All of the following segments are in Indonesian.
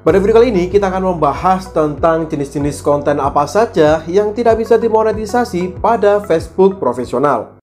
Pada video kali ini kita akan membahas tentang jenis-jenis konten apa saja yang tidak bisa dimonetisasi pada Facebook profesional.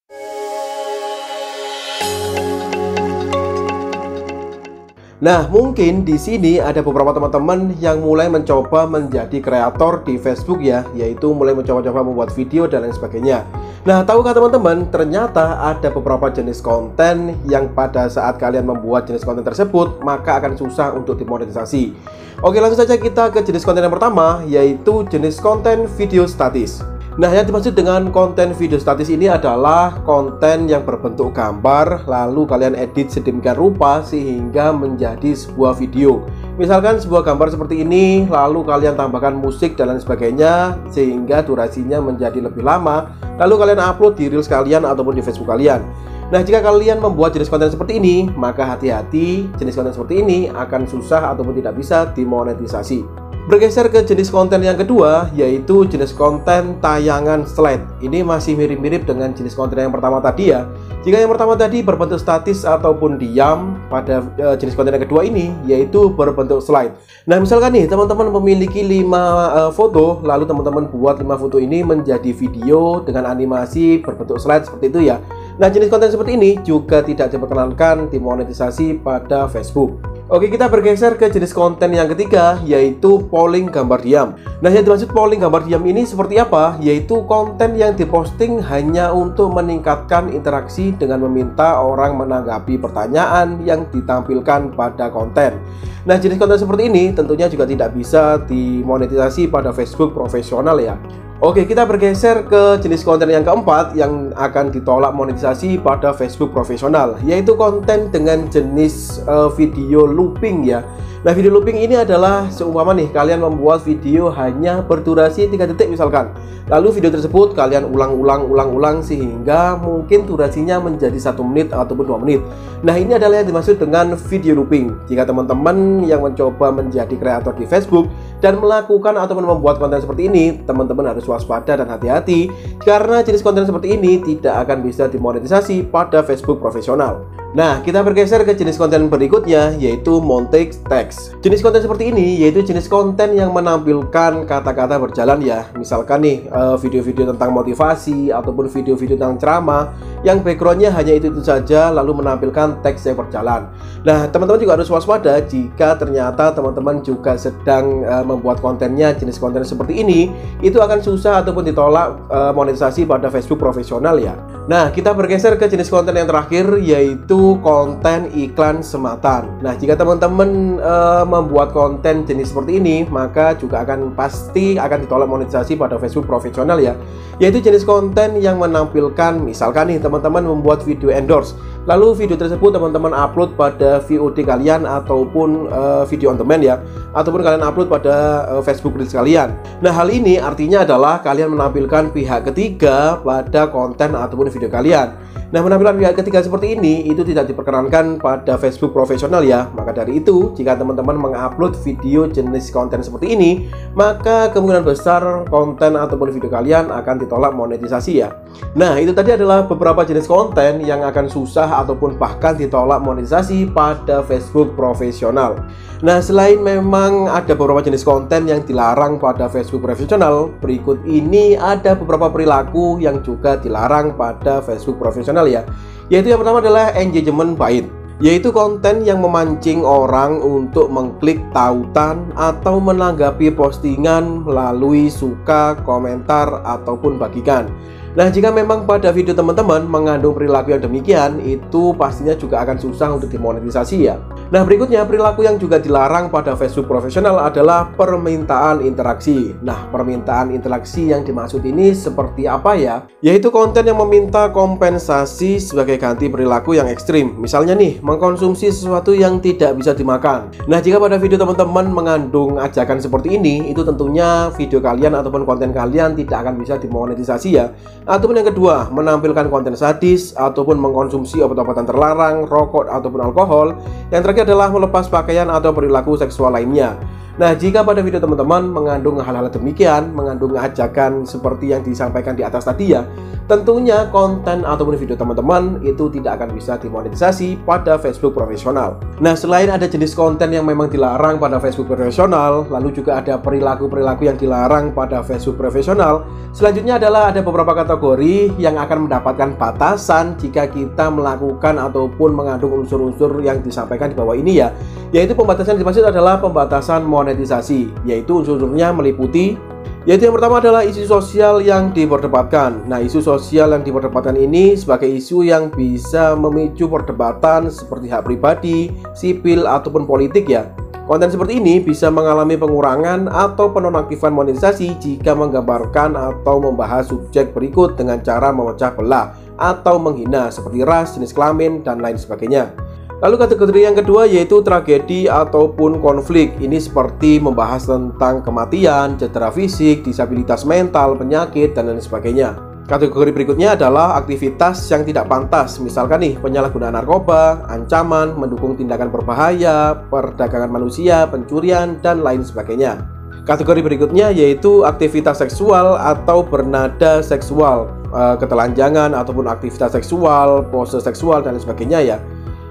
Nah, mungkin di sini ada beberapa teman-teman yang mulai mencoba menjadi kreator di Facebook ya, yaitu mulai mencoba-coba membuat video dan lain sebagainya. Nah, tahukah teman-teman, ternyata ada beberapa jenis konten yang pada saat kalian membuat jenis konten tersebut, maka akan susah untuk dimonetisasi. Oke, langsung saja kita ke jenis konten yang pertama, yaitu jenis konten video statis. Nah, yang dimaksud dengan konten video statis ini adalah konten yang berbentuk gambar, lalu kalian edit sedemikian rupa sehingga menjadi sebuah video. Misalkan sebuah gambar seperti ini, lalu kalian tambahkan musik dan lain sebagainya, sehingga durasinya menjadi lebih lama, lalu kalian upload di Reels kalian ataupun di Facebook kalian. Nah, jika kalian membuat jenis konten seperti ini, maka hati-hati, jenis konten seperti ini akan susah ataupun tidak bisa dimonetisasi. Bergeser ke jenis konten yang kedua, yaitu jenis konten tayangan slide. Ini masih mirip-mirip dengan jenis konten yang pertama tadi ya. Jika yang pertama tadi berbentuk statis ataupun diam, pada jenis konten yang kedua ini yaitu berbentuk slide. Nah, misalkan nih teman-teman memiliki 5 foto, lalu teman-teman buat 5 foto ini menjadi video dengan animasi berbentuk slide seperti itu ya. Nah, jenis konten seperti ini juga tidak diperkenankan dimonetisasi pada Facebook. Oke, kita bergeser ke jenis konten yang ketiga, yaitu polling gambar diam. Nah, yang dimaksud polling gambar diam ini seperti apa? Yaitu konten yang diposting hanya untuk meningkatkan interaksi dengan meminta orang menanggapi pertanyaan yang ditampilkan pada konten. Nah, jenis konten seperti ini tentunya juga tidak bisa dimonetisasi pada Facebook profesional ya. Oke, kita bergeser ke jenis konten yang keempat yang akan ditolak monetisasi pada Facebook profesional, yaitu konten dengan jenis video looping ya. Nah, video looping ini adalah seumpama nih kalian membuat video hanya berdurasi 3 detik misalkan. Lalu video tersebut kalian ulang-ulang sehingga mungkin durasinya menjadi 1 menit ataupun 2 menit. Nah, ini adalah yang dimaksud dengan video looping. Jika teman-teman yang mencoba menjadi kreator di Facebook dan melakukan ataupun membuat konten seperti ini, teman-teman harus waspada dan hati-hati karena jenis konten seperti ini tidak akan bisa dimonetisasi pada Facebook profesional. Nah, kita bergeser ke jenis konten berikutnya, yaitu montage text. Jenis konten seperti ini yaitu jenis konten yang menampilkan kata-kata berjalan ya. Misalkan nih video-video tentang motivasi ataupun video-video tentang ceramah yang backgroundnya hanya itu saja, lalu menampilkan teks yang berjalan. Nah, teman-teman juga harus waspada jika ternyata teman-teman juga sedang membuat kontennya jenis konten seperti ini, itu akan susah ataupun ditolak monetisasi pada Facebook profesional ya. Nah, kita bergeser ke jenis konten yang terakhir, yaitu konten iklan sematan. Nah, jika teman-teman membuat konten jenis seperti ini, maka juga pasti akan ditolak monetisasi pada Facebook profesional ya, yaitu jenis konten yang menampilkan, misalkan nih teman-teman membuat video endorse, lalu video tersebut teman-teman upload pada VOD kalian ataupun video on demand ya, ataupun kalian upload pada Facebook Reels kalian. Nah, hal ini artinya adalah kalian menampilkan pihak ketiga pada konten ataupun video kalian. Nah, menampilkan pihak ketiga seperti ini itu tidak diperkenankan pada Facebook profesional ya. Maka dari itu, jika teman-teman mengupload video jenis konten seperti ini, maka kemungkinan besar konten ataupun video kalian akan ditolak monetisasi ya. Nah, itu tadi adalah beberapa jenis konten yang akan susah ataupun bahkan ditolak monetisasi pada Facebook profesional. Nah, selain memang ada beberapa jenis konten yang dilarang pada Facebook profesional, berikut ini ada beberapa perilaku yang juga dilarang pada Facebook profesional ya. Yaitu yang pertama adalah engagement bait, yaitu konten yang memancing orang untuk mengklik tautan atau menanggapi postingan melalui suka, komentar, ataupun bagikan. Nah, jika memang pada video teman-teman mengandung perilaku yang demikian, itu pastinya juga akan susah untuk dimonetisasi ya. Nah, berikutnya perilaku yang juga dilarang pada Facebook profesional adalah permintaan interaksi. Nah, permintaan interaksi yang dimaksud ini seperti apa ya? Yaitu konten yang meminta kompensasi sebagai ganti perilaku yang ekstrim. Misalnya nih, mengkonsumsi sesuatu yang tidak bisa dimakan. Nah, jika pada video teman-teman mengandung ajakan seperti ini, itu tentunya video kalian ataupun konten kalian tidak akan bisa dimonetisasi ya. Ataupun yang kedua, menampilkan konten sadis ataupun mengkonsumsi obat-obatan terlarang, rokok ataupun alkohol. Yang terakhir adalah melepas pakaian atau perilaku seksual lainnya. Nah, jika pada video teman-teman mengandung hal-hal demikian, mengandung ajakan seperti yang disampaikan di atas tadi ya, tentunya konten ataupun video teman-teman itu tidak akan bisa dimonetisasi pada Facebook profesional. Nah, selain ada jenis konten yang memang dilarang pada Facebook profesional, lalu juga ada perilaku-perilaku yang dilarang pada Facebook profesional, selanjutnya adalah ada beberapa kategori yang akan mendapatkan batasan jika kita melakukan ataupun mengandung unsur-unsur yang disampaikan di bawah ini ya, yaitu pembatasan yang dimaksud adalah pembatasan monetisasi, yaitu unsur-unsurnya meliputi, yaitu yang pertama adalah isu sosial yang diperdebatkan. Nah, isu sosial yang diperdebatkan ini sebagai isu yang bisa memicu perdebatan seperti hak pribadi, sipil, ataupun politik ya. Konten seperti ini bisa mengalami pengurangan atau penonaktifan monetisasi jika menggambarkan atau membahas subjek berikut dengan cara memecah belah atau menghina seperti ras, jenis kelamin, dan lain sebagainya. Lalu kategori yang kedua yaitu tragedi ataupun konflik. Ini seperti membahas tentang kematian, cedera fisik, disabilitas mental, penyakit, dan lain sebagainya. Kategori berikutnya adalah aktivitas yang tidak pantas. Misalkan nih, penyalahgunaan narkoba, ancaman, mendukung tindakan berbahaya, perdagangan manusia, pencurian, dan lain sebagainya. Kategori berikutnya yaitu aktivitas seksual atau bernada seksual, ketelanjangan ataupun aktivitas seksual, pose seksual, dan lain sebagainya ya.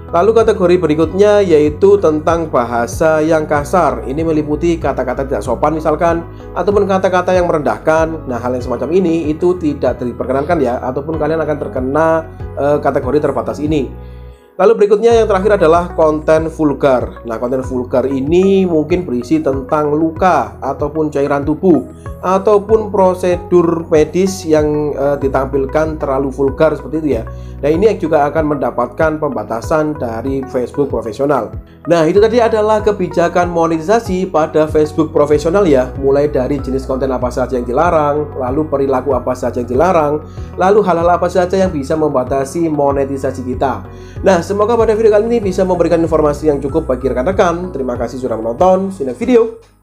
Lalu kategori berikutnya yaitu tentang bahasa yang kasar. Ini meliputi kata-kata tidak sopan misalkan, ataupun kata-kata yang merendahkan. Nah, hal yang semacam ini itu tidak diperkenankan ya, ataupun kalian akan terkena kategori terbatas ini. Lalu berikutnya yang terakhir adalah konten vulgar. Nah, konten vulgar ini mungkin berisi tentang luka ataupun cairan tubuh ataupun prosedur medis yang ditampilkan terlalu vulgar seperti itu ya. Nah, ini juga akan mendapatkan pembatasan dari Facebook profesional. Nah, itu tadi adalah kebijakan monetisasi pada Facebook profesional ya, mulai dari jenis konten apa saja yang dilarang, lalu perilaku apa saja yang dilarang, lalu hal-hal apa saja yang bisa membatasi monetisasi kita. Nah, semoga pada video kali ini bisa memberikan informasi yang cukup bagi rekan-rekan. Terima kasih sudah menonton. See you next video.